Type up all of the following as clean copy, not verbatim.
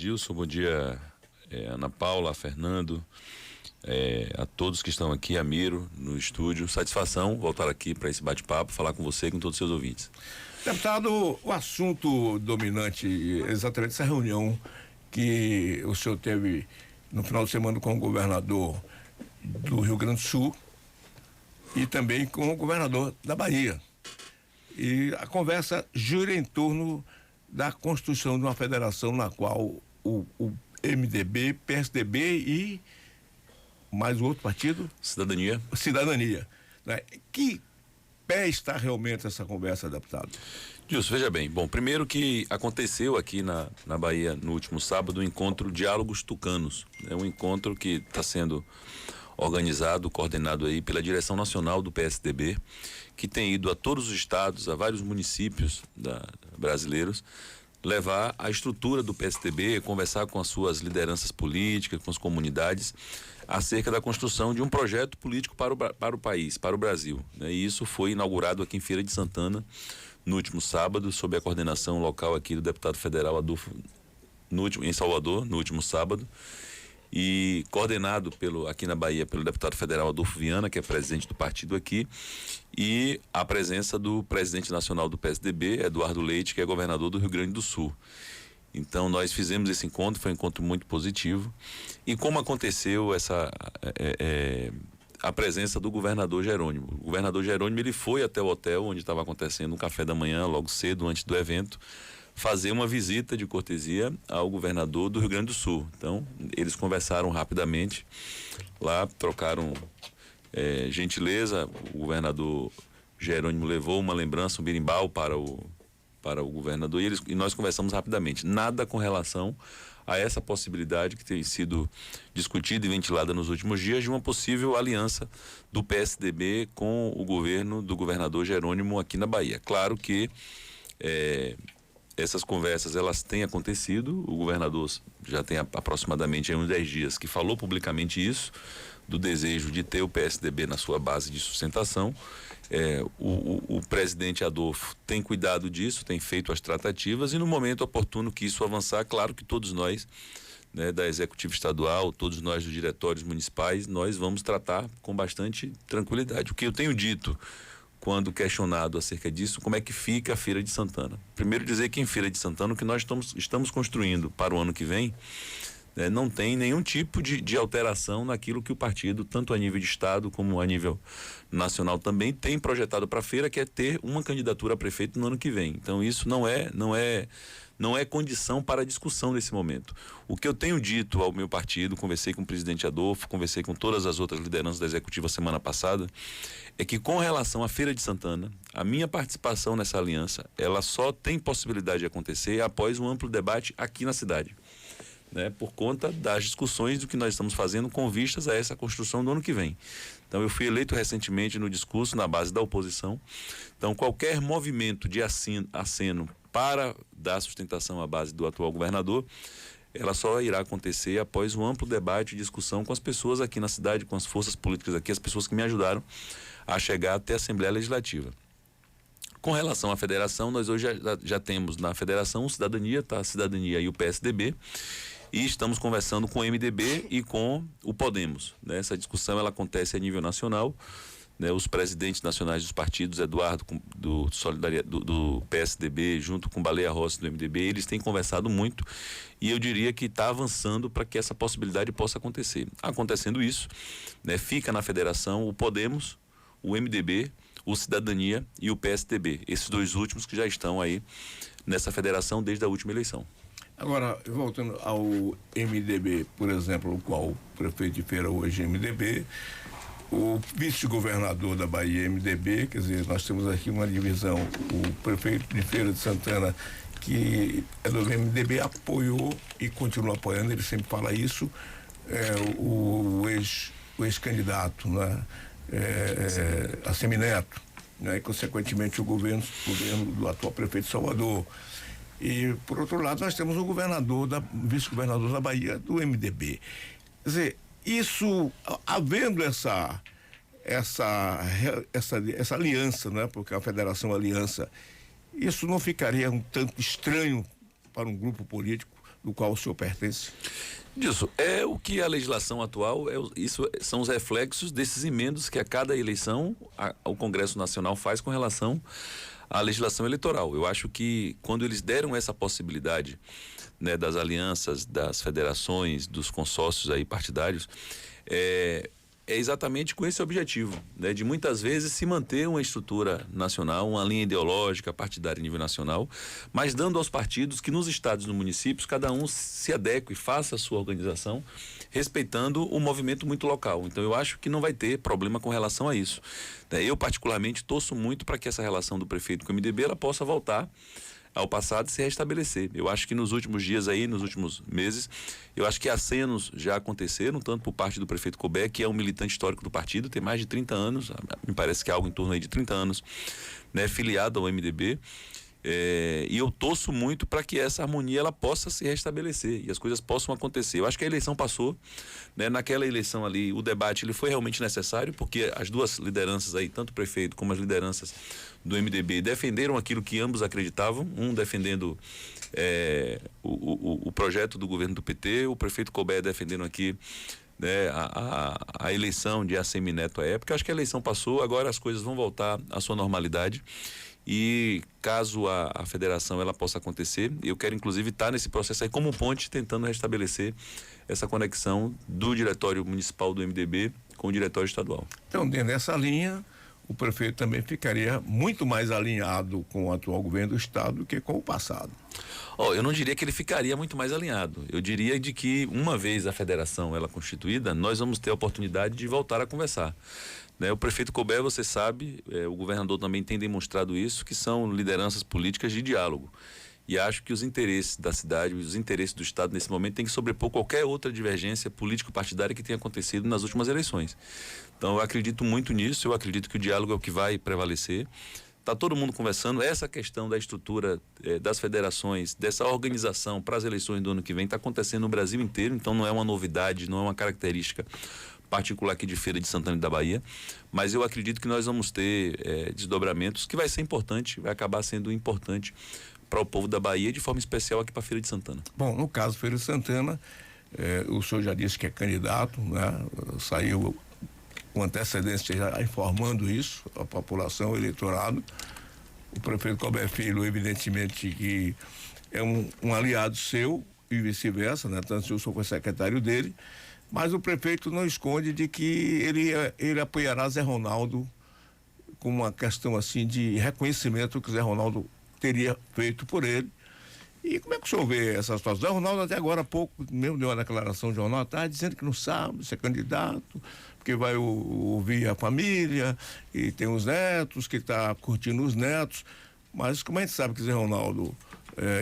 Dilson, bom dia, Ana Paula, Fernando, a todos que estão aqui, a Miro, no estúdio. Satisfação voltar aqui para esse bate-papo, falar com você e com todos os seus ouvintes. Deputado, o assunto dominante é exatamente essa reunião que o senhor teve no final de semana com o governador do Rio Grande do Sul e também com o governador da Bahia. E a conversa gira em torno da construção de uma federação na qual o MDB, PSDB e mais outro partido? Cidadania. Né? Que pé está realmente essa conversa, deputado? Dilson, veja bem. Bom, primeiro que aconteceu aqui na Bahia no último sábado o encontro Diálogos Tucanos. É um encontro que está sendo organizado, coordenado aí pela direção nacional do PSDB, que tem ido a todos os estados, a vários municípios brasileiros, levar a estrutura do PSDB, conversar com as suas lideranças políticas, com as comunidades, acerca da construção de um projeto político para o país, para o Brasil, né? E isso foi inaugurado aqui em Feira de Santana no último sábado, sob a coordenação local aqui do deputado federal Adolfo, em Salvador, no último sábado, e coordenado aqui na Bahia pelo deputado federal Adolfo Viana, que é presidente do partido aqui, e a presença do presidente nacional do PSDB, Eduardo Leite, que é governador do Rio Grande do Sul. Então nós fizemos esse encontro, foi um encontro muito positivo. E como aconteceu a presença do governador Jerônimo? O governador Jerônimo, ele foi até o hotel onde estava acontecendo um café da manhã, logo cedo, antes do evento, fazer uma visita de cortesia ao governador do Rio Grande do Sul. Então, eles conversaram rapidamente lá, trocaram gentileza. O governador Jerônimo levou uma lembrança, um berimbau para o governador e nós conversamos rapidamente. Nada com relação a essa possibilidade que tem sido discutida e ventilada nos últimos dias de uma possível aliança do PSDB com o governo do governador Jerônimo aqui na Bahia. Claro que essas conversas, elas têm acontecido. O governador já tem aproximadamente uns 10 dias que falou publicamente isso, do desejo de ter o PSDB na sua base de sustentação. O presidente Adolfo tem cuidado disso, tem feito as tratativas, e no momento oportuno que isso avançar, claro que todos nós, né, da executiva estadual, todos nós dos diretórios municipais, nós vamos tratar com bastante tranquilidade. O que eu tenho dito quando questionado acerca disso, como é que fica a Feira de Santana? Primeiro dizer que em Feira de Santana o que nós estamos construindo para o ano que vem, não tem nenhum tipo de alteração naquilo que o partido, tanto a nível de estado como a nível nacional, também tem projetado para a feira, que é ter uma candidatura a prefeito no ano que vem. Então isso não é condição para discussão nesse momento. O que eu tenho dito ao meu partido, conversei com o presidente Adolfo, conversei com todas as outras lideranças da executiva semana passada, é que com relação à Feira de Santana, a minha participação nessa aliança, ela só tem possibilidade de acontecer após um amplo debate aqui na cidade, né? Por conta das discussões do que nós estamos fazendo com vistas a essa construção do ano que vem. Então eu fui eleito recentemente no discurso na base da oposição. Então qualquer movimento de aceno para dar sustentação à base do atual governador, ela só irá acontecer após um amplo debate e discussão com as pessoas aqui na cidade, com as forças políticas aqui, as pessoas que me ajudaram a chegar até a Assembleia Legislativa. Com relação à federação, nós hoje já temos na federação Cidadania, a Cidadania e o PSDB, e estamos conversando com o MDB e com o Podemos, né? Essa discussão, ela acontece a nível nacional, né? Os presidentes nacionais dos partidos, Eduardo do PSDB, junto com Baleia Rossi do MDB, eles têm conversado muito, e eu diria que está avançando para que essa possibilidade possa acontecer. Acontecendo isso, né? Fica na federação o Podemos, o MDB, o Cidadania e o PSDB, esses dois últimos que já estão aí nessa federação desde a última eleição. Agora, voltando ao MDB, por exemplo, o qual o prefeito de Feira hoje é MDB, o vice-governador da Bahia é MDB, quer dizer, nós temos aqui uma divisão. O prefeito de Feira de Santana, que é do MDB, apoiou e continua apoiando, ele sempre fala isso, o ex-candidato, né? A Semineto, né? E consequentemente o governo do atual prefeito de Salvador. E por outro lado nós temos o vice-governador da Bahia do MDB. Quer dizer, isso, havendo essa aliança, né? Porque a Federação Aliança, isso não ficaria um tanto estranho para um grupo político do qual o senhor pertence? Disso, é o que a legislação atual, isso são os reflexos desses emendos que a cada eleição o Congresso Nacional faz com relação à legislação eleitoral. Eu acho que quando eles deram essa possibilidade, né, das alianças, das federações, dos consórcios aí partidários, é exatamente com esse objetivo, né, de muitas vezes se manter uma estrutura nacional, uma linha ideológica partidária em nível nacional, mas dando aos partidos que nos estados e nos municípios cada um se adeque e faça a sua organização, respeitando o movimento muito local. Então eu acho que não vai ter problema com relação a isso. Eu particularmente torço muito para que essa relação do prefeito com o MDB ela possa voltar ao passado e se restabelecer. Eu acho que nos últimos dias aí, nos últimos meses, eu acho que acenos já aconteceram, tanto por parte do prefeito Couber, que é um militante histórico do partido, tem mais de 30 anos, me parece que é algo em torno aí de 30 anos, né, filiado ao MDB, e eu torço muito para que essa harmonia ela possa se restabelecer e as coisas possam acontecer. Eu acho que a eleição passou, né, naquela eleição ali, o debate ele foi realmente necessário, porque as duas lideranças aí, tanto o prefeito como as lideranças do MDB, defenderam aquilo que ambos acreditavam, um defendendo o projeto do governo do PT, o prefeito Couber defendendo aqui, né, a eleição de ACM Neto à época. Eu acho que a eleição passou, agora as coisas vão voltar à sua normalidade. E caso a federação ela possa acontecer, eu quero inclusive estar nesse processo aí como ponte, tentando restabelecer essa conexão do diretório municipal do MDB com o diretório estadual. Então, dentro dessa linha, o prefeito também ficaria muito mais alinhado com o atual governo do estado do que com o passado. Eu não diria que ele ficaria muito mais alinhado. Eu diria de que uma vez a federação ela constituída, nós vamos ter a oportunidade de voltar a conversar. O prefeito Couber, você sabe, o governador também tem demonstrado isso, que são lideranças políticas de diálogo. E acho que os interesses da cidade, os interesses do estado nesse momento têm que sobrepor qualquer outra divergência político-partidária que tenha acontecido nas últimas eleições. Então eu acredito muito nisso, eu acredito que o diálogo é o que vai prevalecer. Está todo mundo conversando, essa questão da estrutura das federações, dessa organização para as eleições do ano que vem está acontecendo no Brasil inteiro, então não é uma novidade, não é uma característica particular aqui de Feira de Santana e da Bahia, mas eu acredito que nós vamos ter desdobramentos que vai ser importante, vai acabar sendo importante para o povo da Bahia, de forma especial aqui para Feira de Santana. Bom, no caso Feira de Santana, o senhor já disse que é candidato, né? Saiu com antecedência já informando isso, a população, o eleitorado. O prefeito Couber Filho, evidentemente que é um aliado seu e vice-versa, né? Tanto se eu sou secretário dele, mas o prefeito não esconde de que ele apoiará Zé Ronaldo com uma questão assim de reconhecimento que o Zé Ronaldo teria feito por ele. E como é que o senhor vê essa situação? Zé Ronaldo até agora há pouco mesmo deu uma declaração de jornal, está dizendo que não sabe ser candidato, porque vai ouvir a família e tem os netos, que está curtindo os netos, mas como a gente sabe que Zé Ronaldo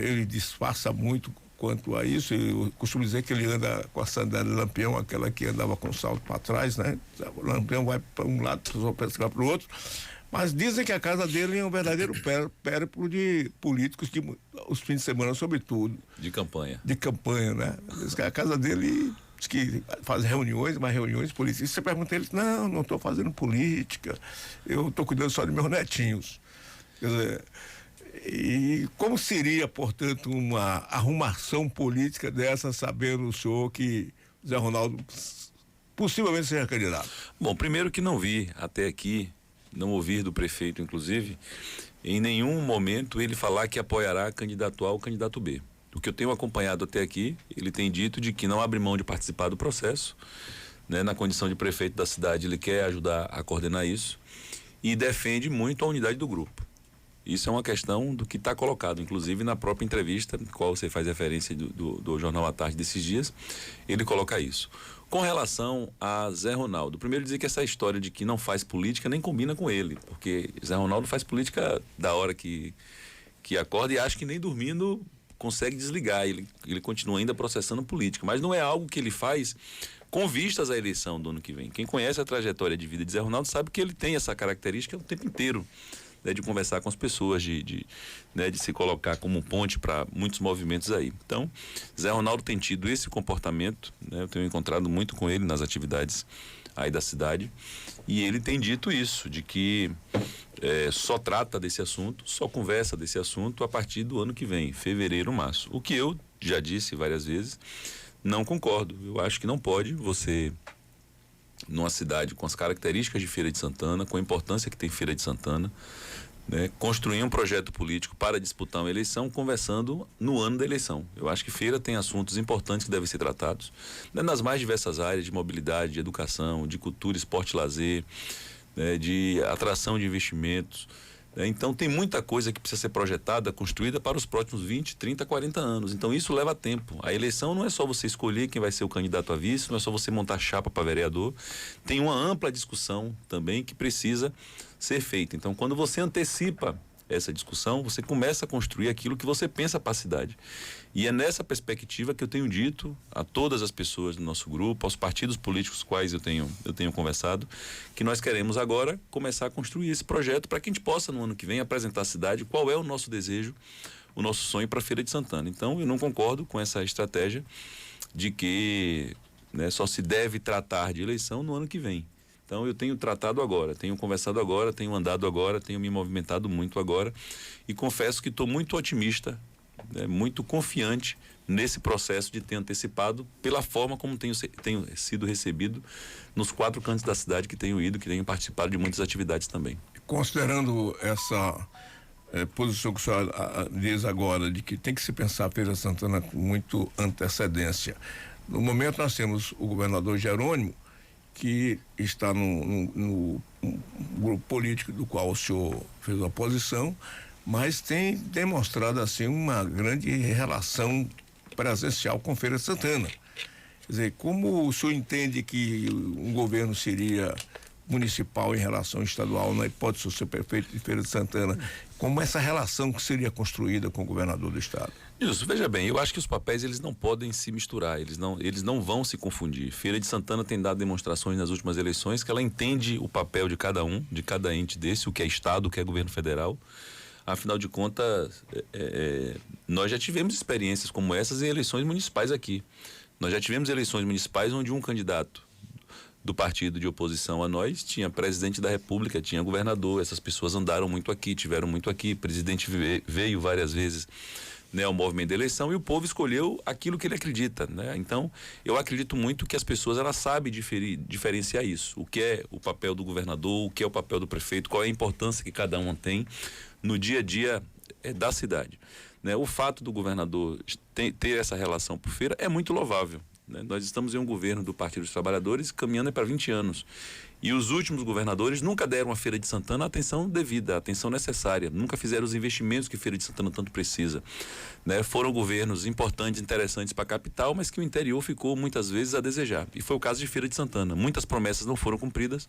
ele disfarça muito quanto a isso, eu costumo dizer que ele anda com a sandália Lampião, aquela que andava com o salto para trás, né? O Lampião vai para um lado, para o outro, mas dizem que a casa dele é um verdadeiro périplo de políticos, os fins de semana, sobretudo. De campanha. De campanha, né? Diz que a casa dele diz que faz reuniões, mas reuniões políticas. Você pergunta a ele, não estou fazendo política, eu estou cuidando só de meus netinhos. Quer dizer, e como seria, portanto, uma arrumação política dessa, sabendo o senhor que Zé Ronaldo possivelmente seja candidato? Bom, primeiro que não vi até aqui, não ouvir do prefeito, inclusive, em nenhum momento ele falar que apoiará candidato A ou candidato B. O que eu tenho acompanhado até aqui, ele tem dito de que não abre mão de participar do processo, né? Na condição de prefeito da cidade, ele quer ajudar a coordenar isso e defende muito a unidade do grupo. Isso é uma questão do que está colocado, inclusive na própria entrevista, qual você faz referência do Jornal à Tarde desses dias, ele coloca isso. Com relação a Zé Ronaldo, primeiro dizer que essa história de que não faz política nem combina com ele, porque Zé Ronaldo faz política da hora que acorda e acho que nem dormindo consegue desligar, ele continua ainda processando política, mas não é algo que ele faz com vistas à eleição do ano que vem. Quem conhece a trajetória de vida de Zé Ronaldo sabe que ele tem essa característica o tempo inteiro, né, de conversar com as pessoas, de se colocar como ponte para muitos movimentos aí. Então, Zé Ronaldo tem tido esse comportamento, né, eu tenho encontrado muito com ele nas atividades aí da cidade, e ele tem dito isso, de que só trata desse assunto, só conversa desse assunto a partir do ano que vem, fevereiro, março. O que eu já disse várias vezes, não concordo. Eu acho que não pode você, numa cidade com as características de Feira de Santana, com a importância que tem Feira de Santana, né, construir um projeto político para disputar uma eleição conversando no ano da eleição. Eu acho que Feira tem assuntos importantes que devem ser tratados, né, nas mais diversas áreas de mobilidade, de educação, de cultura, esporte e lazer, né, de atração de investimentos. Então tem muita coisa que precisa ser projetada, construída para os próximos 20, 30, 40 anos. Então isso leva tempo. A eleição não é só você escolher quem vai ser o candidato a vice, não é só você montar chapa para vereador. Tem uma ampla discussão também que precisa ser feita. Então quando você antecipa essa discussão, você começa a construir aquilo que você pensa para a cidade. E é nessa perspectiva que eu tenho dito a todas as pessoas do nosso grupo, aos partidos políticos quais eu tenho conversado, que nós queremos agora começar a construir esse projeto para que a gente possa, no ano que vem, apresentar à cidade qual é o nosso desejo, o nosso sonho para a Feira de Santana. Então, eu não concordo com essa estratégia de que, né, só se deve tratar de eleição no ano que vem. Então eu tenho tratado agora, tenho conversado agora, tenho andado agora, tenho me movimentado muito agora e confesso que estou muito otimista, né, muito confiante nesse processo de ter antecipado pela forma como tenho sido recebido nos 4 cantos da cidade que tenho ido, que tenho participado de muitas atividades também. Considerando essa posição que o senhor diz agora, de que tem que se pensar a Feira de Santana com muito antecedência, no momento nós temos o governador Jerônimo, que está no grupo político do qual o senhor fez oposição, mas tem demonstrado assim uma grande relação presencial com Feira de Santana. Quer dizer, como o senhor entende que um governo seria municipal em relação estadual, na hipótese de ser prefeito de Feira de Santana, como essa relação que seria construída com o governador do estado? Isso, veja bem, eu acho que os papéis eles não podem se misturar, eles não vão se confundir. Feira de Santana tem dado demonstrações nas últimas eleições que ela entende o papel de cada um, de cada ente desse, o que é estado, o que é governo federal. Afinal de contas, nós já tivemos experiências como essas em eleições municipais aqui. Nós já tivemos eleições municipais onde um candidato do partido de oposição a nós tinha presidente da República, tinha governador, essas pessoas andaram muito aqui, tiveram muito aqui, presidente veio várias vezes, né, ao movimento da eleição, e o povo escolheu aquilo que ele acredita, né? Então, eu acredito muito que as pessoas, elas sabem diferenciar isso, o que é o papel do governador, o que é o papel do prefeito, qual é a importância que cada um tem no dia a dia da cidade, né? O fato do governador ter essa relação por Feira é muito louvável, né? Nós estamos em um governo do Partido dos Trabalhadores caminhando para 20 anos. E os últimos governadores nunca deram à Feira de Santana a atenção devida, a atenção necessária. Nunca fizeram os investimentos que Feira de Santana tanto precisa, né? Foram governos importantes, interessantes para a capital, mas que o interior ficou muitas vezes a desejar. E foi o caso de Feira de Santana. Muitas promessas não foram cumpridas,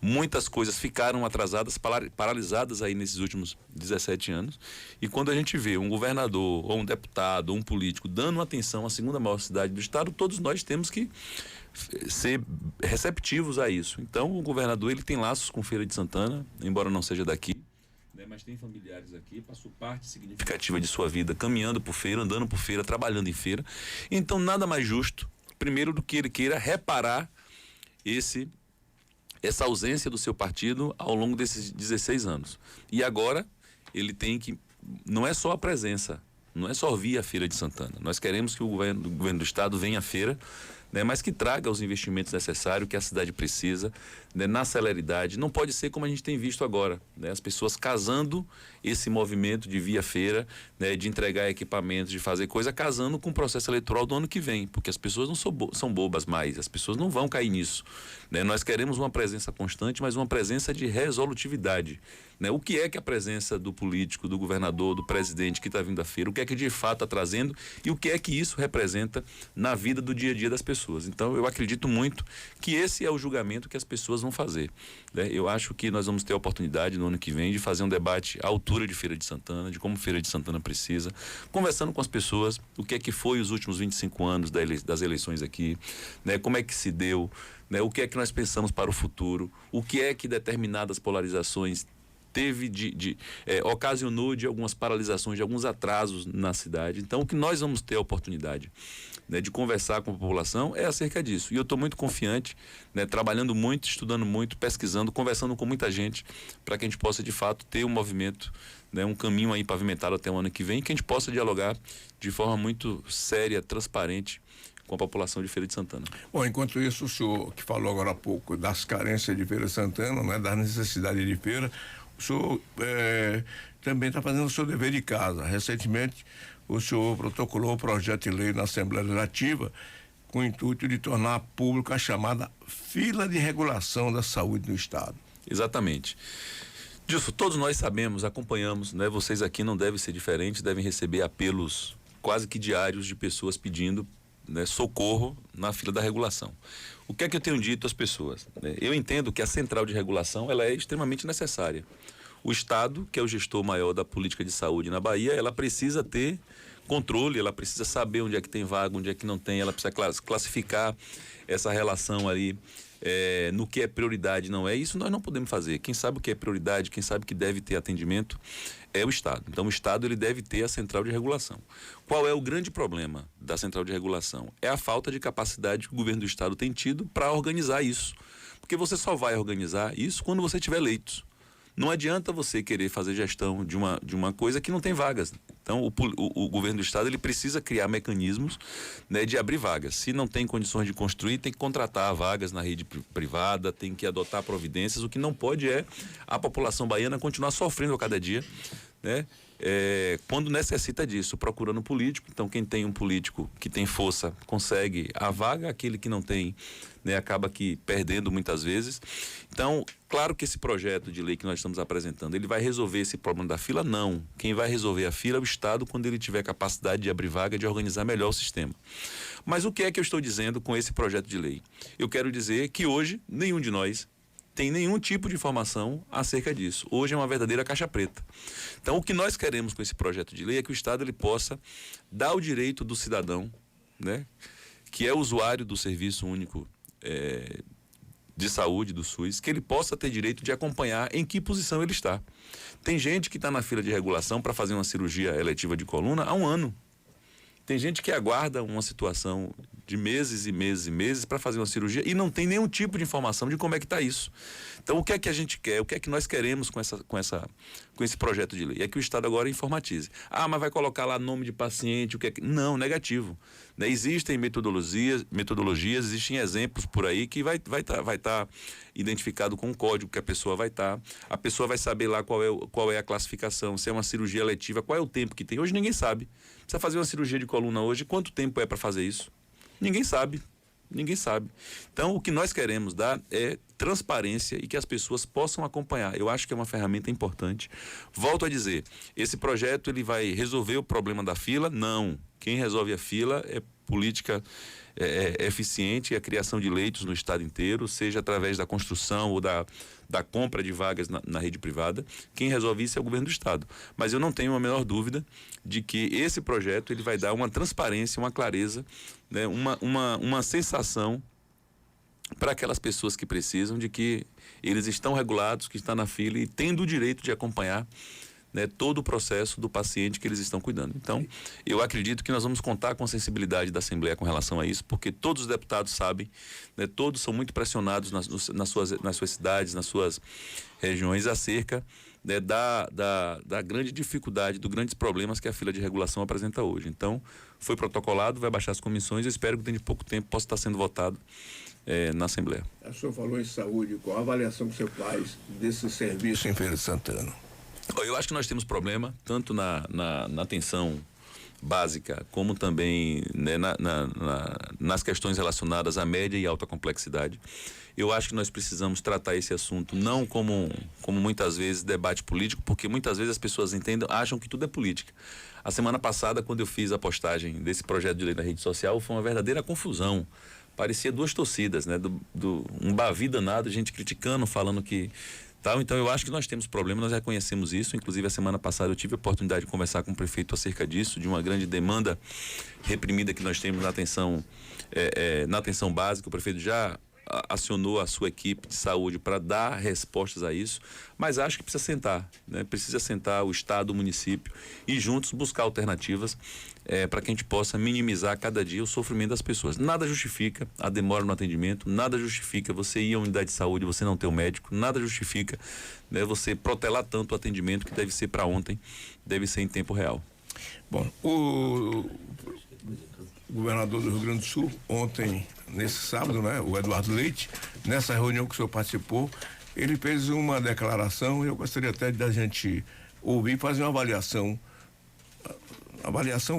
muitas coisas ficaram atrasadas, paralisadas aí nesses últimos 17 anos. E quando a gente vê um governador, ou um deputado, ou um político dando atenção à segunda maior cidade do estado, todos nós temos que ser receptivos a isso. Então o governador ele tem laços com Feira de Santana, embora não seja daqui, né, mas tem familiares aqui, passou parte significativa de sua vida caminhando por Feira, andando por Feira, trabalhando em Feira. Então nada mais justo, primeiro, do que ele queira reparar essa ausência do seu partido ao longo desses 16 anos. E agora ele tem que, não é só a presença, não é só vir à Feira de Santana. Nós queremos que o governo do estado venha à feira, né, mas que traga os investimentos necessários que a cidade precisa, né, na celeridade. Não pode ser como a gente tem visto agora, né, as pessoas casando esse movimento de via feira, né, de entregar equipamentos, de fazer coisa, casando com o processo eleitoral do ano que vem, porque as pessoas não são bobas mais, as pessoas não vão cair nisso, né? Nós queremos uma presença constante, mas uma presença de resolutividade, né? O que é que a presença do político, do governador, do presidente que está vindo à feira, o que é que de fato está trazendo e o que é que isso representa na vida do dia a dia das pessoas. Então eu acredito muito que esse é o julgamento que as pessoas vão fazer, né? Eu acho que nós vamos ter a oportunidade no ano que vem de fazer um debate à altura de Feira de Santana, de como Feira de Santana precisa, conversando com as pessoas, o que é que foi os últimos 25 anos das eleições aqui, né? Como é que se deu, né? O que é que nós pensamos para o futuro, o que é que determinadas polarizações ocasionou de algumas paralisações, de alguns atrasos na cidade. Então, o que nós vamos ter a oportunidade né, de conversar com a população, é acerca disso. E eu estou muito confiante, né, trabalhando muito, estudando muito, pesquisando, conversando com muita gente, para que a gente possa, de fato, ter um movimento, né, um caminho aí pavimentado até o ano que vem, que a gente possa dialogar de forma muito séria, transparente, com a população de Feira de Santana. Bom, enquanto isso, o senhor que falou agora há pouco das carências de Feira de Santana, né, das necessidades de feira, o senhor também está fazendo o seu dever de casa. Recentemente, o senhor protocolou o projeto de lei na Assembleia Legislativa com o intuito de tornar pública a chamada fila de regulação da saúde no Estado. Exatamente. Disso, todos nós sabemos, acompanhamos, né? Vocês aqui não devem ser diferentes, devem receber apelos quase que diários de pessoas pedindo, né, socorro na fila da regulação. O que é que eu tenho dito às pessoas? Eu entendo que a central de regulação ela é extremamente necessária. O Estado, que é o gestor maior da política de saúde na Bahia, ela precisa ter controle, ela precisa saber onde é que tem vaga, onde é que não tem, ela precisa classificar essa relação ali, no que é prioridade, não é. Isso nós não podemos fazer. Quem sabe o que é prioridade, quem sabe que deve ter atendimento é o Estado. Então o Estado ele deve ter a central de regulação. Qual é o grande problema da central de regulação? É a falta de capacidade que o governo do Estado tem tido para organizar isso. Porque você só vai organizar isso quando você tiver leitos. Não adianta você querer fazer gestão de uma coisa que não tem vagas. Então, o governo do Estado ele precisa criar mecanismos, né, de abrir vagas. Se não tem condições de construir, tem que contratar vagas na rede privada, tem que adotar providências. O que não pode é a população baiana continuar sofrendo a cada dia, né? Quando necessita disso, procurando político. Então, quem tem um político que tem força consegue a vaga, aquele que não tem, né, acaba que perdendo muitas vezes. Então, claro que esse projeto de lei que nós estamos apresentando, ele vai resolver esse problema da fila? Não. Quem vai resolver a fila é o Estado quando ele tiver capacidade de abrir vaga, de organizar melhor o sistema. Mas o que é que eu estou dizendo com esse projeto de lei? Eu quero dizer que hoje nenhum de nós tem nenhum tipo de informação acerca disso. Hoje é uma verdadeira caixa preta. Então, o que nós queremos com esse projeto de lei é que o Estado ele possa dar o direito do cidadão, né, que é usuário do Serviço Único de Saúde, do SUS, que ele possa ter direito de acompanhar em que posição ele está. Tem gente que está na fila de regulação para fazer uma cirurgia eletiva de coluna há 1 ano. Tem gente que aguarda uma situação de meses e meses e meses para fazer uma cirurgia e não tem nenhum tipo de informação de como é que está isso. Então, o que é que a gente quer? O que é que nós queremos com esse projeto de lei? É que o Estado agora informatize. Ah, mas vai colocar lá nome de paciente, o que é que... Não, negativo. Né? Existem metodologias, existem exemplos por aí que vai tá identificado com um código que a pessoa vai estar. A pessoa vai saber lá qual é a classificação, se é uma cirurgia eletiva, qual é o tempo que tem. Hoje ninguém sabe. Precisa fazer uma cirurgia de coluna hoje, quanto tempo é para fazer isso? Ninguém sabe. Ninguém sabe. Então, o que nós queremos dar é transparência e que as pessoas possam acompanhar. Eu acho que é uma ferramenta importante. Volto a dizer, esse projeto ele vai resolver o problema da fila? Não. Quem resolve a fila é política eficiente e a criação de leitos no estado inteiro, seja através da construção ou da compra de vagas na rede privada. Quem resolve isso é o governo do estado. Mas eu não tenho a menor dúvida de que esse projeto ele vai dar uma transparência, uma clareza, né, uma sensação para aquelas pessoas que precisam de que eles estão regulados, que estão na fila e tendo o direito de acompanhar, né, todo o processo do paciente que eles estão cuidando. Então, eu acredito que nós vamos contar com a sensibilidade da Assembleia com relação a isso, porque todos os deputados sabem, né, todos são muito pressionados nas suas cidades, nas suas regiões, acerca, né, da grande dificuldade, dos grandes problemas que a fila de regulação apresenta hoje. Então, foi protocolado, vai baixar as comissões, eu espero que dentro de pouco tempo possa estar sendo votado na Assembleia. O senhor falou em saúde, qual a avaliação que o senhor faz desse serviço em Feira de Santana? Eu acho que nós temos problema tanto na atenção básica como também, né, nas questões relacionadas à média e alta complexidade. Eu acho que nós precisamos tratar esse assunto não como muitas vezes debate político, porque muitas vezes as pessoas acham que tudo é política. A semana passada, quando eu fiz a postagem desse projeto de lei na rede social, foi uma verdadeira confusão. Parecia 2 torcidas, né? Um bavi danado, gente criticando, falando que tal. Então, eu acho que nós temos problema, nós reconhecemos isso. Inclusive, a semana passada eu tive a oportunidade de conversar com o prefeito acerca disso, de uma grande demanda reprimida que nós temos na atenção básica. O prefeito já acionou a sua equipe de saúde para dar respostas a isso, mas acho que precisa sentar, né? Precisa sentar o Estado, o município e juntos buscar alternativas para que a gente possa minimizar cada dia o sofrimento das pessoas. Nada justifica a demora no atendimento, nada justifica você ir à unidade de saúde e você não ter um médico, nada justifica, né, você protelar tanto o atendimento que deve ser para ontem, deve ser em tempo real. Bom, o governador do Rio Grande do Sul, ontem, nesse sábado, né, o Eduardo Leite, nessa reunião que o senhor participou, ele fez uma declaração e eu gostaria até da gente ouvir e fazer uma avaliação,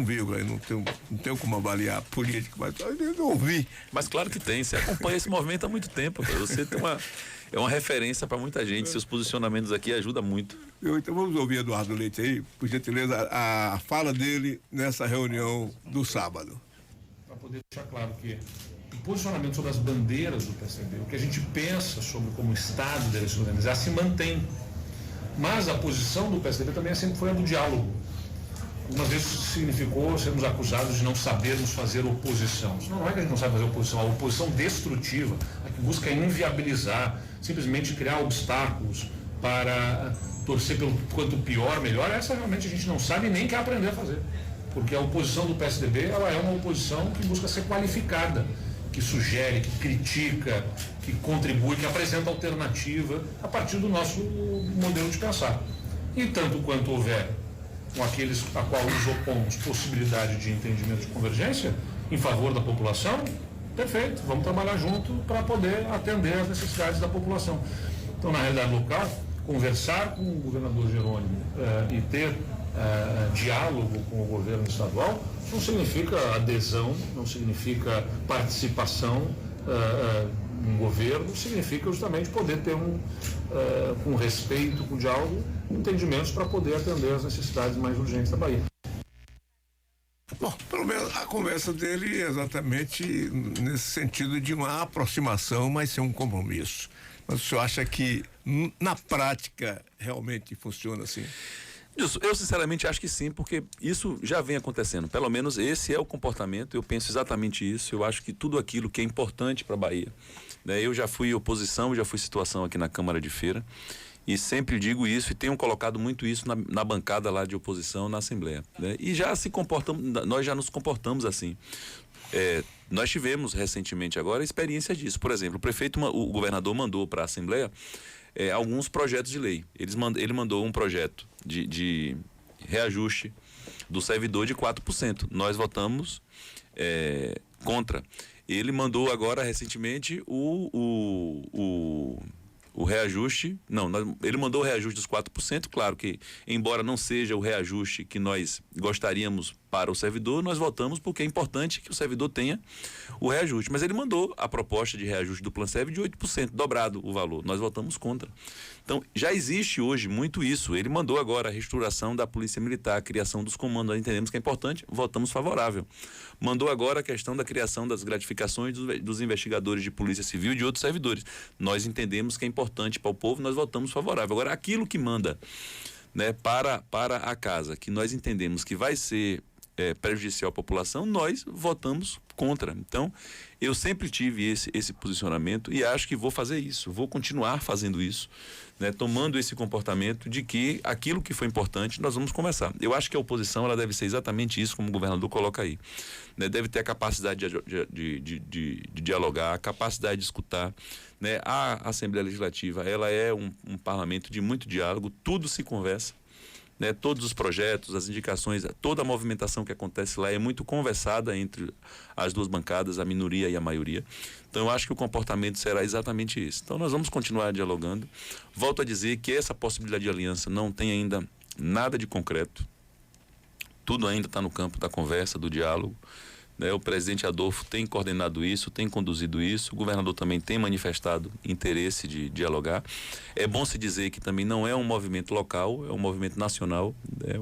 vírgula, não tenho como avaliar política, mas eu ouvi. Mas claro que tem, você acompanha esse movimento há muito tempo, você tem uma referência para muita gente, seus posicionamentos aqui ajudam muito. Então vamos ouvir Eduardo Leite aí, por gentileza, a fala dele nessa reunião do sábado. Para poder deixar claro que o posicionamento sobre as bandeiras do PSDB, o que a gente pensa sobre como o Estado deve se organizar, se mantém. Mas a posição do PSDB também sempre foi a do diálogo. Algumas vezes significou sermos acusados de não sabermos fazer oposição. Não é que a gente não sabe fazer oposição, a oposição destrutiva, a que busca inviabilizar, simplesmente criar obstáculos para torcer pelo quanto pior, melhor, essa realmente a gente não sabe e nem quer aprender a fazer. Porque a oposição do PSDB, ela é uma oposição que busca ser qualificada, que sugere, que critica, que contribui, que apresenta alternativa a partir do nosso modelo de pensar. E tanto quanto houver com aqueles a qual nos opomos possibilidade de entendimento de convergência em favor da população, perfeito, vamos trabalhar junto para poder atender às necessidades da população. Então, na realidade local, conversar com o governador Jerônimo e ter diálogo com o governo estadual não significa adesão, não significa participação um governo, significa justamente poder ter com respeito, com diálogo, entendimentos para poder atender às necessidades mais urgentes da Bahia. Bom, pelo menos a conversa dele é exatamente nesse sentido de uma aproximação, mas sem um compromisso. Mas o senhor acha que na prática realmente funciona assim? Eu sinceramente acho que sim, porque isso já vem acontecendo. Pelo menos esse é o comportamento, eu penso exatamente isso. Eu acho que tudo aquilo que é importante para a Bahia, né? Eu já fui oposição, já fui situação aqui na Câmara de Feira e sempre digo isso e tenho colocado muito isso na bancada lá de oposição na Assembleia, né? E nós já nos comportamos assim. Nós tivemos recentemente agora experiência disso. Por exemplo, o governador mandou para a Assembleia alguns projetos de lei. Ele mandou um projeto de reajuste do servidor de 4%. Nós votamos contra. Ele mandou agora recentemente o reajuste, ele mandou o reajuste dos 4%, claro que, embora não seja o reajuste que nós gostaríamos para o servidor, nós votamos porque é importante que o servidor tenha o reajuste, mas ele mandou a proposta de reajuste do Planserv de 8%, dobrado o valor, nós votamos contra. Então, já existe hoje muito isso, ele mandou agora a reestruturação da Polícia Militar, a criação dos comandos, nós entendemos que é importante, votamos favorável. Mandou agora a questão da criação das gratificações dos investigadores de Polícia Civil e de outros servidores, nós entendemos que é importante para o povo, nós votamos favorável. Agora, aquilo que manda, né, para a casa, que nós entendemos que vai ser prejudicial à população, nós votamos contra. Então, eu sempre tive esse posicionamento e acho que vou fazer isso, vou continuar fazendo isso, né, tomando esse comportamento de que aquilo que foi importante nós vamos conversar. Eu acho que a oposição ela deve ser exatamente isso, como o governador coloca aí, né, deve ter a capacidade de dialogar, a capacidade de escutar, né? A Assembleia Legislativa ela é um parlamento de muito diálogo, tudo se conversa, né? Todos os projetos, as indicações, toda a movimentação que acontece lá é muito conversada entre as duas bancadas, a minoria e a maioria. Então eu acho que o comportamento será exatamente esse. Então nós vamos continuar dialogando. Volto a dizer que essa possibilidade de aliança não tem ainda nada de concreto. Tudo ainda está no campo da conversa, do diálogo, né? O presidente Adolfo tem coordenado isso, tem conduzido isso, o governador também tem manifestado interesse de dialogar. É bom se dizer que também não é um movimento local, é um movimento nacional, né?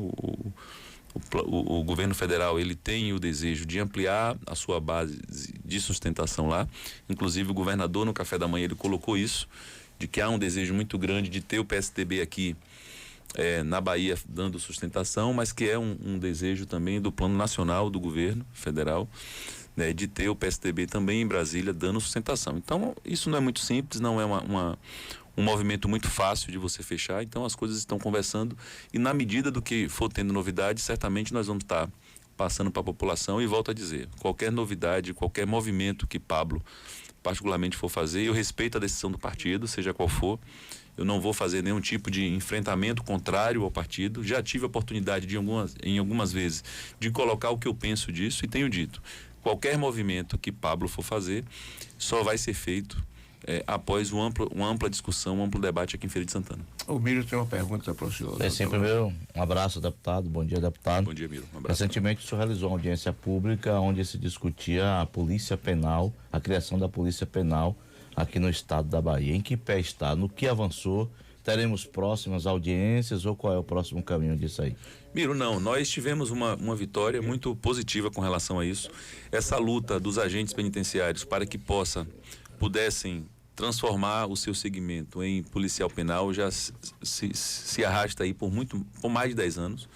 O governo federal ele tem o desejo de ampliar a sua base de sustentação lá, inclusive o governador no café da manhã ele colocou isso, de que há um desejo muito grande de ter o PSDB aqui na Bahia dando sustentação, mas que é um desejo também do plano nacional do governo federal, né, de ter o PSDB também em Brasília dando sustentação. Então, isso não é muito simples, não é um movimento muito fácil de você fechar, então as coisas estão conversando e na medida do que for tendo novidade, certamente nós vamos estar passando para a população e volto a dizer, qualquer novidade, qualquer movimento que Pablo particularmente for fazer, eu respeito a decisão do partido, seja qual for, eu não vou fazer nenhum tipo de enfrentamento contrário ao partido, já tive a oportunidade em algumas vezes de colocar o que eu penso disso e tenho dito, qualquer movimento que Pablo for fazer, só vai ser feito após uma ampla discussão, um amplo debate aqui em Feira de Santana. O Miro tem uma pergunta para o senhor. Primeiro, um abraço, deputado. Bom dia, deputado. Bom dia, Miro. Um abraço. Recentemente, o senhor realizou uma audiência pública onde se discutia a Polícia Penal, a criação da Polícia Penal aqui no estado da Bahia. Em que pé está? No que avançou? Teremos próximas audiências ou qual é o próximo caminho disso aí? Miro, não, nós tivemos uma vitória muito positiva com relação a isso. Essa luta dos agentes penitenciários para que pudessem transformar o seu segmento em policial penal já se arrasta aí por mais de 10 anos.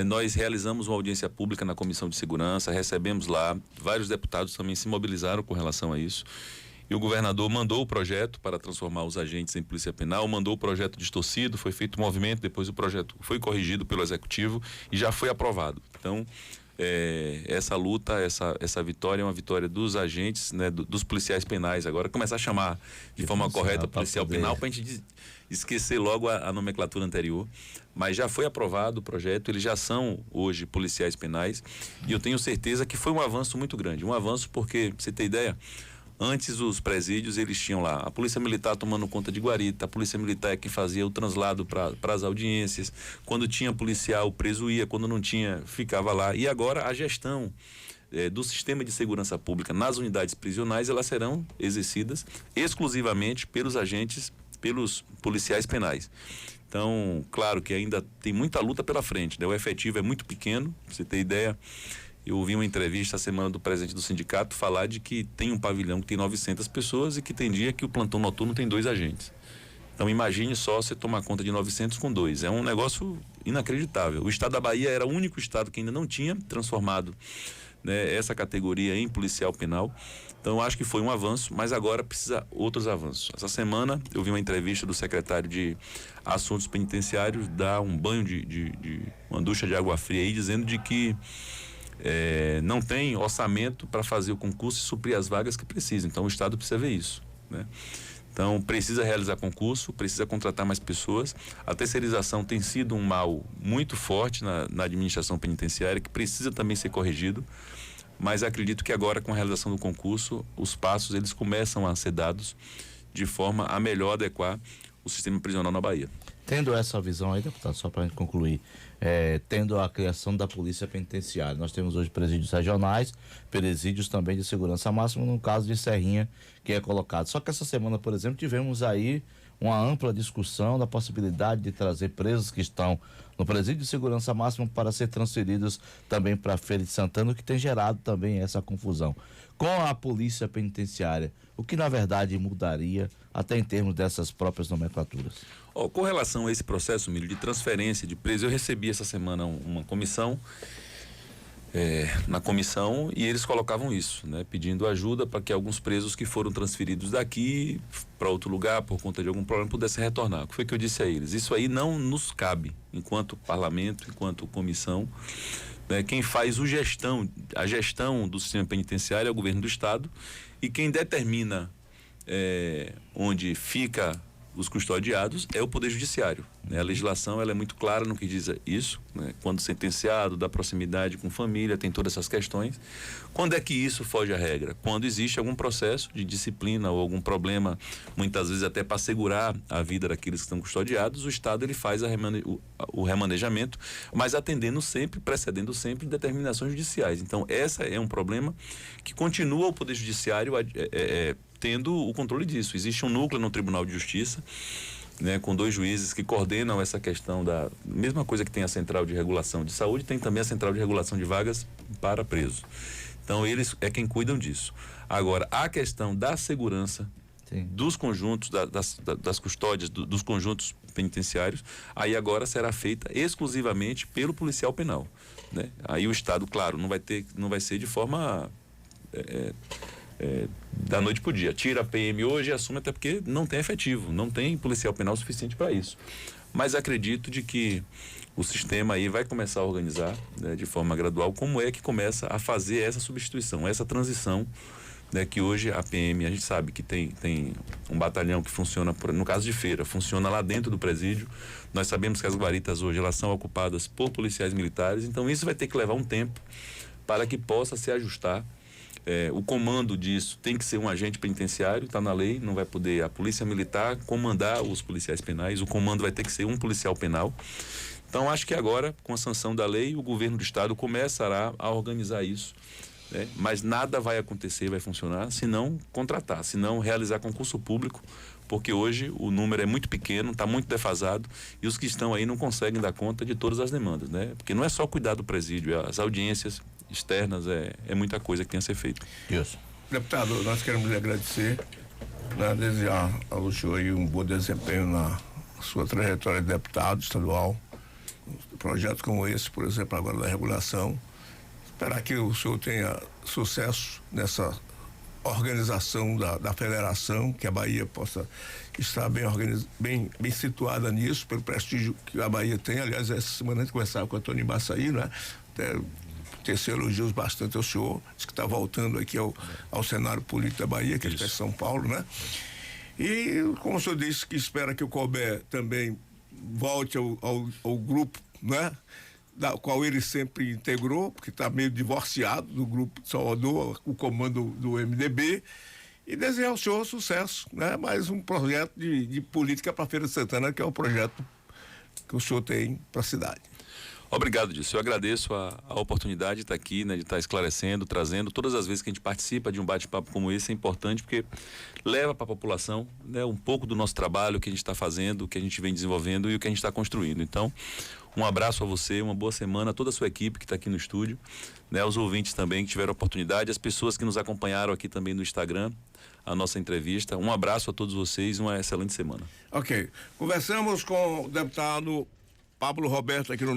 Nós realizamos uma audiência pública na Comissão de Segurança, recebemos lá, vários deputados também se mobilizaram com relação a isso. E o governador mandou o projeto para transformar os agentes em polícia penal, mandou o projeto distorcido, foi feito um movimento, depois o projeto foi corrigido pelo executivo e já foi aprovado. Então, essa luta, essa vitória é uma vitória dos agentes, né, dos policiais penais. Agora começar a chamar de forma correta policial penal para a gente esquecer logo a nomenclatura anterior. Mas já foi aprovado o projeto, eles já são hoje policiais penais e eu tenho certeza que foi um avanço muito grande. Um avanço porque, pra você ter ideia, antes os presídios eles tinham lá a Polícia Militar tomando conta de guarita, a Polícia Militar é que fazia o translado para as audiências, quando tinha policial o preso ia, quando não tinha ficava lá, e agora a gestão do sistema de segurança pública nas unidades prisionais, elas serão exercidas exclusivamente pelos agentes, pelos policiais penais. Então, claro que ainda tem muita luta pela frente, né? O efetivo é muito pequeno, pra você ter ideia. Eu ouvi uma entrevista a semana do presidente do sindicato falar de que tem um pavilhão que tem 900 pessoas e que tem dia que o plantão noturno tem 2 agentes. Então imagine só você tomar conta de 900 com 2. É um negócio inacreditável. O estado da Bahia era o único estado que ainda não tinha transformado, né, essa categoria em policial penal. Então eu acho que foi um avanço, mas agora precisa outros avanços. Essa semana eu vi uma entrevista do secretário de Assuntos Penitenciários dar um banho de uma ducha de água fria aí, dizendo de que não tem orçamento para fazer o concurso e suprir as vagas que precisa. Então o estado precisa ver isso, né? Então precisa realizar concurso, precisa contratar mais pessoas. A terceirização tem sido um mal muito forte na administração penitenciária, que precisa também ser corrigido, mas acredito que agora com a realização do concurso os passos eles começam a ser dados de forma a melhor adequar o sistema prisional na Bahia. Tendo essa visão aí, deputado, só para a gente concluir, tendo a criação da Polícia Penitenciária, nós temos hoje presídios regionais, presídios também de segurança máxima, no caso de Serrinha, que é colocado. Só que essa semana, por exemplo, tivemos aí uma ampla discussão da possibilidade de trazer presos que estão no presídio de segurança máxima para ser transferidos também para a Feira de Santana, o que tem gerado também essa confusão. Com a Polícia Penitenciária, o que na verdade mudaria até em termos dessas próprias nomenclaturas? Com relação a esse processo, Miro, de transferência de presos, eu recebi essa semana uma comissão, na comissão, e eles colocavam isso, né, pedindo ajuda para que alguns presos que foram transferidos daqui para outro lugar por conta de algum problema pudessem retornar. O que foi que eu disse a eles? Isso aí não nos cabe, enquanto parlamento, enquanto comissão, né? Quem faz a gestão do sistema penitenciário é o governo do estado, e quem determina onde fica os custodiados é o Poder Judiciário, né? A legislação ela é muito clara no que diz isso, né? Quando sentenciado, da proximidade com família, tem todas essas questões. Quando é que isso foge à regra? Quando existe algum processo de disciplina ou algum problema, muitas vezes até para assegurar a vida daqueles que estão custodiados, o Estado ele faz o remanejamento, mas precedendo sempre determinações judiciais. Então, essa é um problema que continua o Poder Judiciário tendo o controle disso. Existe um núcleo no Tribunal de Justiça, né, com 2 juízes que coordenam essa questão da mesma coisa que tem a Central de Regulação de Saúde, tem também a Central de Regulação de Vagas para presos. Então, eles é quem cuidam disso. Agora, a questão da segurança, sim, dos conjuntos, das custódias, dos conjuntos penitenciários, aí agora será feita exclusivamente pelo policial penal, né? Aí o Estado, claro, não vai ser de forma da noite para o dia. Tira a PM hoje e assume, até porque não tem efetivo, não tem policial penal suficiente para isso. Mas acredito de que o sistema aí vai começar a organizar, né, de forma gradual, como é que começa a fazer essa substituição, essa transição, né, que hoje a PM, a gente sabe que tem um batalhão que funciona, no caso de Feira, funciona lá dentro do presídio. Nós sabemos que as guaritas hoje elas são ocupadas por policiais militares, então isso vai ter que levar um tempo para que possa se ajustar. O comando disso tem que ser um agente penitenciário, está na lei, não vai poder a polícia militar comandar os policiais penais, o comando vai ter que ser um policial penal. Então acho que agora, com a sanção da lei, o governo do estado começará a organizar isso, né? Mas nada vai acontecer, vai funcionar, se não contratar, se não realizar concurso público, porque hoje o número é muito pequeno, está muito defasado e os que estão aí não conseguem dar conta de todas as demandas, né? Porque não é só cuidar do presídio, as audiências externas, é muita coisa que tem a ser feita. Isso. Deputado, nós queremos lhe agradecer, né, desejar ao senhor aí um bom desempenho na sua trajetória de deputado estadual, projetos como esse, por exemplo, agora da regulação. Esperar que o senhor tenha sucesso nessa organização da federação, que a Bahia possa estar bem situada nisso, pelo prestígio que a Bahia tem. Aliás, essa semana a gente conversava com o Antônio Embaçaí, né? Tecer elogios bastante ao senhor, diz que está voltando aqui ao cenário político da Bahia, que está em São Paulo, né? E, como o senhor disse, que espera que o Colbert também volte ao grupo, né? Da qual ele sempre integrou, porque está meio divorciado do grupo de Salvador, o comando do MDB, e desejar ao senhor sucesso, né? Mais um projeto de política para a Feira de Santana, que é o projeto que o senhor tem para a cidade. Obrigado, Dilson. Eu agradeço a oportunidade de estar aqui, né, de estar esclarecendo, trazendo. Todas as vezes que a gente participa de um bate-papo como esse é importante porque leva para a população, né, um pouco do nosso trabalho, o que a gente está fazendo, o que a gente vem desenvolvendo e o que a gente está construindo. Então, um abraço a você, uma boa semana a toda a sua equipe que está aqui no estúdio, né, aos ouvintes também que tiveram oportunidade, as pessoas que nos acompanharam aqui também no Instagram, a nossa entrevista. Um abraço a todos vocês, uma excelente semana. Ok. Conversamos com o deputado Pablo Roberto aqui no